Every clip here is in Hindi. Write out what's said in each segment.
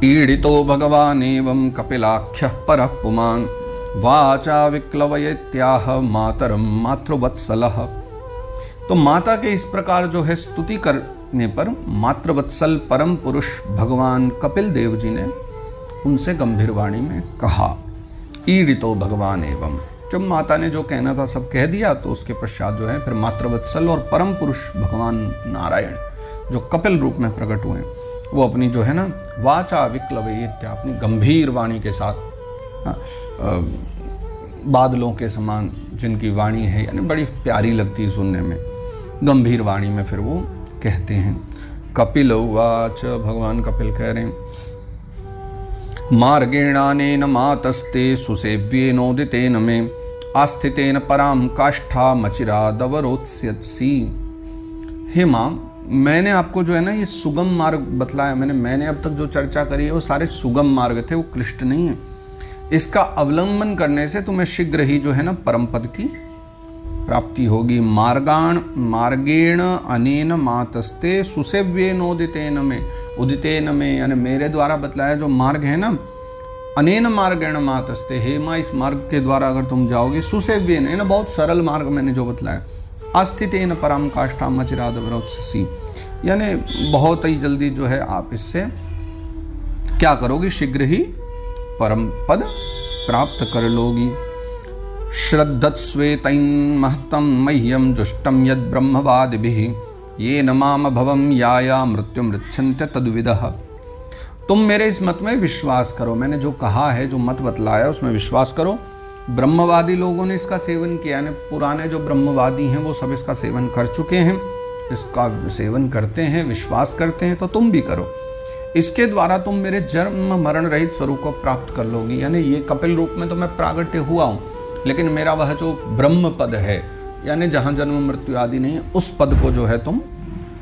ईडितो भगवानेवं कपिलाख्यः परः पुमान् वाचा विक्लवयत्याह मातरम मातृवत्सलः। तो माता के इस प्रकार जो है स्तुति करने पर मातृवत्सल परम पुरुष भगवान कपिल देव जी ने उनसे गंभीर वाणी में कहा, ईडितो भगवान एवं। जब माता ने जो कहना था सब कह दिया तो उसके पश्चात जो है फिर मातृवत्सल और परम पुरुष भगवान नारायण जो कपिल रूप में प्रकट हुए वो अपनी जो है ना वाचा विक्लवयत्या, अपनी गंभीर वाणी के साथ, बादलों के समान जिनकी वाणी है, यानी बड़ी प्यारी लगती है सुनने में, गंभीर वाणी में फिर वो कहते हैं। कपिल उवाच, भगवान कपिल कह रहे हैं, मार्गेणानेन मातस्ते सुसेव्येनोदितेन मे आस्थितेन पराम काष्ठामचिरादवरोत्स्यसि। हे माँ, मैंने आपको जो है ना ये सुगम मार्ग बतलाया, मैंने अब तक जो चर्चा करी है वो सारे सुगम मार्ग थे, वो क्लिष्ट नहीं है। इसका अवलंबन करने से तुम्हें शीघ्र ही जो है ना परम पद की प्राप्ति होगी। मार्गेण अनेन मातस्ते सुसेव्येनोदितेन में, उदितेन में यानी मेरे द्वारा बतलाया जो मार्ग है ना, अनेन मार्गेण मातस्ते, हे माँ इस मार्ग के द्वारा अगर तुम जाओगे, सुसेव्येन यानी बहुत सरल मार्ग मैंने जो बतलाया, आस्थितेन पराम काष्ठाम अचिरादवरोत्स्यसि यानी बहुत ही जल्दी जो है आप इससे क्या करोगी, शीघ्र ही परम पद प्राप्त कर लोगी। श्रद्धत्स्वेतैन महत्तम मह्यम जुष्टम यद ब्रह्मवादिभिः येन माम भवम याया मृत्यु मृच्छन्त्य तद्विदः। तुम मेरे इस मत में विश्वास करो, मैंने जो कहा है, जो मत बतलाया उसमें विश्वास करो। ब्रह्मवादी लोगों ने इसका सेवन किया, यानी पुराने जो ब्रह्मवादी हैं वो सब इसका सेवन कर चुके हैं, इसका सेवन करते हैं, विश्वास करते हैं, तो तुम भी करो। इसके द्वारा तुम मेरे जन्म मरण रहित स्वरूप को प्राप्त कर लोगी। यानी ये कपिल रूप में तो मैं प्रागट्य हुआ हूँ, लेकिन मेरा वह जो ब्रह्म पद है, यानी जहाँ जन्म मृत्यु आदि नहीं है, उस पद को जो है तुम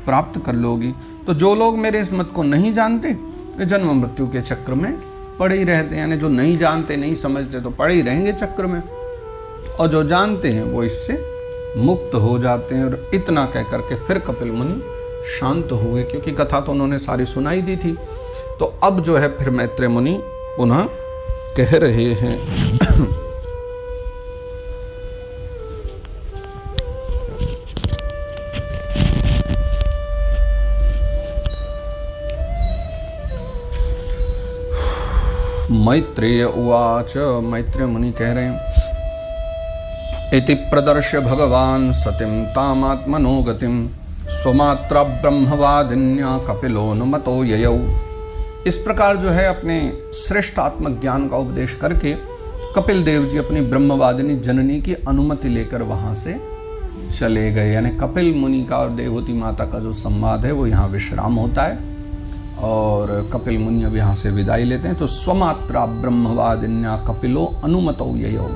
प्राप्त कर लोगी। तो जो लोग मेरे इस मत को नहीं जानते वे जन्म मृत्यु के चक्र में पड़े ही रहते हैं, यानी जो नहीं जानते नहीं समझते तो पड़े ही रहेंगे चक्र में, और जो जानते हैं वो इससे मुक्त हो जाते हैं। और इतना कह करके फिर कपिल मुनि शांत हुए, क्योंकि कथा तो उन्होंने सारी सुनाई दी थी। तो अब जो है फिर मैत्रेय मुनि पुनः कह रहे हैं, मैत्रेय उवाच, मैत्रेय मुनि कह रहे हैं, इति प्रदर्श्य भगवान सतिम तामात्मनो गतिम स्वमात्रा ब्रह्मवादिन्या कपिलोनुमतो ययौ। इस प्रकार जो है अपने श्रेष्ठ आत्मज्ञान का उपदेश करके कपिल देव जी अपनी ब्रह्मवादिनी जननी की अनुमति लेकर वहाँ से चले गए। यानी कपिल मुनि का और देवहूति माता का जो संवाद है वो यहाँ विश्राम होता है और कपिल मुनि अब यहाँ से विदाई लेते हैं। तो स्वमात्रा ब्रह्मवादिन्या कपिलो अनुमतो ययौ।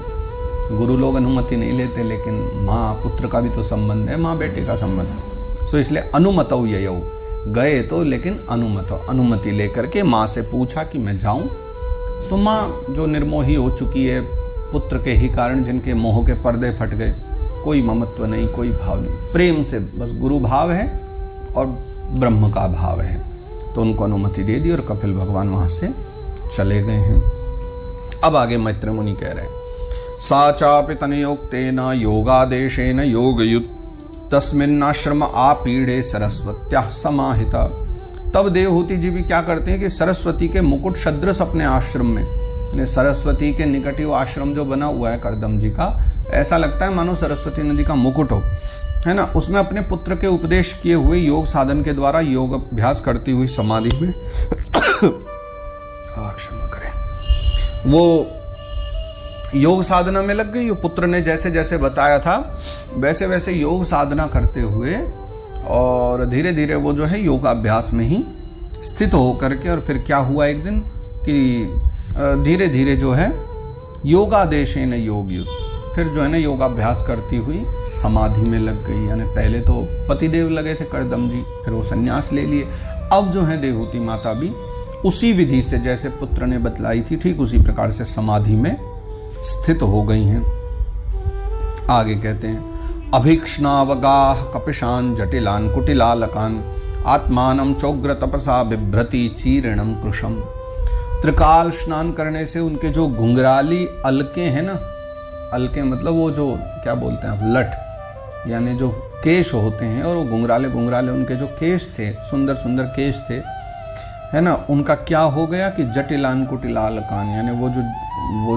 गुरु लोग अनुमति नहीं लेते, लेकिन माँ पुत्र का भी तो संबंध है, माँ बेटे का संबंध, तो इसलिए अनुमतो ययौ, गए तो लेकिन अनुमति लेकर के माँ से पूछा कि मैं जाऊँ। तो माँ जो निर्मोही हो चुकी है पुत्र के ही कारण, जिनके मोह के पर्दे फट गए, कोई ममत्व नहीं, कोई भाव नहीं, प्रेम से बस गुरु भाव है और ब्रह्म का भाव है, तो उनको अनुमति दे दी और कपिल भगवान वहाँ से चले गए हैं। अब आगे मैत्रेय मुनि कह रहे हैं, सा चापि तनयोक्तेन योगादेशेन योगयुत तस्मिन्नाश्रम आपीढ़े सरस्वत्याः समाहिता। तब देवहूति जी भी क्या करते हैं कि सरस्वती के मुकुट सदृश अपने आश्रम में, यानी सरस्वती के निकट ही वो आश्रम जो बना हुआ है करदम जी का, ऐसा लगता है मानो सरस्वती नदी का मुकुट हो, है ना, उसमें अपने पुत्र के उपदेश किए हुए योग साधन के द्वारा योग अभ्यास करती हुई समाधि में क्षमा करें, वो योग साधना में लग गई। पुत्र ने जैसे जैसे बताया था वैसे वैसे योग साधना करते हुए और धीरे धीरे वो जो है योगाभ्यास में ही स्थित होकर के, और फिर क्या हुआ एक दिन कि धीरे धीरे जो है योगादेशेन योगयुत, फिर जो है ना योगाभ्यास करती हुई समाधि में लग गई। यानी पहले तो पतिदेव लगे थे करदम जी, फिर वो संन्यास ले लिए। अब जो है देवहूति माता भी उसी विधि से जैसे पुत्र ने बतलाई थी ठीक उसी प्रकार से समाधि में स्थित हो गई हैं। आगे कहते हैं, अभीक्ष्णावगाह कपिशान जटिलान कुटिलालकान आत्मानं चोग्र तपसा बिभ्रति चीर्णम कृशम। त्रिकाल स्नान करने से उनके जो घुंघराली अलके हैं ना, अलके मतलब वो जो क्या बोलते हैं आप, लट यानी जो केश होते हैं, और वो घुंघराले घुंघराले उनके जो केश थे, सुंदर सुंदर केश थे, है ना, उनका क्या हो गया कि जटिलान कुटिलाल कान, यानी वो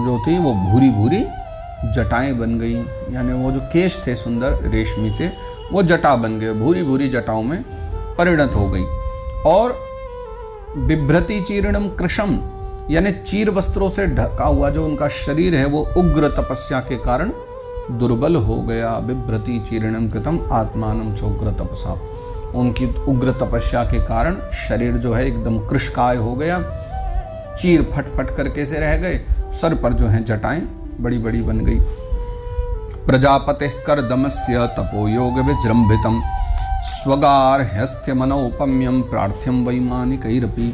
जो थी वो भूरी भूरी जटाएं बन गई, यानी वो जो केश थे सुंदर रेशमी से, वो जटा बन गए, भूरी भूरी जटाओं में परिणत हो गई। और बिभ्रति चीर्णम कृशम, यानी चीर वस्त्रों से ढका हुआ जो उनका शरीर है वो उग्र तपस्या के कारण दुर्बल हो गया। बिभ्रति चीर्णम कृतम आत्मानम चोग्र तपसा, उनकी उग्र तपस्या के कारण शरीर जो है एकदम कृशकाय हो गया, चीर फट फट करके से रह गए, सर पर जो है जटाएं बड़ी बड़ी बन गई। प्रजापते कर्दमस्य तपोयोग विजृंभितम स्वगार्हस्थ्य मनोपम्यम प्रार्थ्यम वैमानिकैरपि,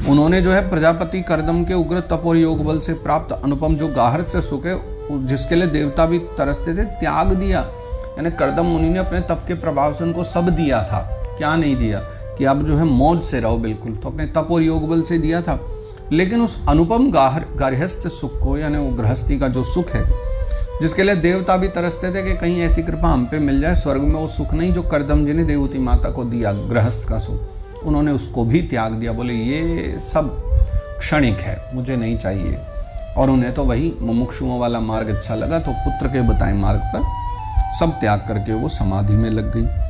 उन्होंने जो है प्रजापति कर्दम के उग्र तप और योग बल से प्राप्त अनुपम जो गाहर से सुख है, जिसके लिए देवता भी तरसते थे, त्याग दिया। यानी कर्दम मुनि ने अपने तप के प्रभाव से उनको सब दिया था, क्या नहीं दिया कि अब जो है मौज से रहो बिल्कुल, तो अपने तप और योग बल से दिया था। लेकिन उस अनुपम गार्हस्थ्य सुख को, यानी वो गृहस्थी का जो सुख है, जिसके लिए देवता भी तरसते थे कि कहीं ऐसी कृपा हम पे मिल जाए, स्वर्ग में वो सुख नहीं जो कर्दम जी ने देवती माता को दिया, गृहस्थ का सुख, उन्होंने उसको भी त्याग दिया। बोले ये सब क्षणिक है, मुझे नहीं चाहिए। और उन्हें तो वही मुमुक्षुओं वाला मार्ग अच्छा लगा, तो पुत्र के बताए मार्ग पर सब त्याग करके वो समाधि में लग गई।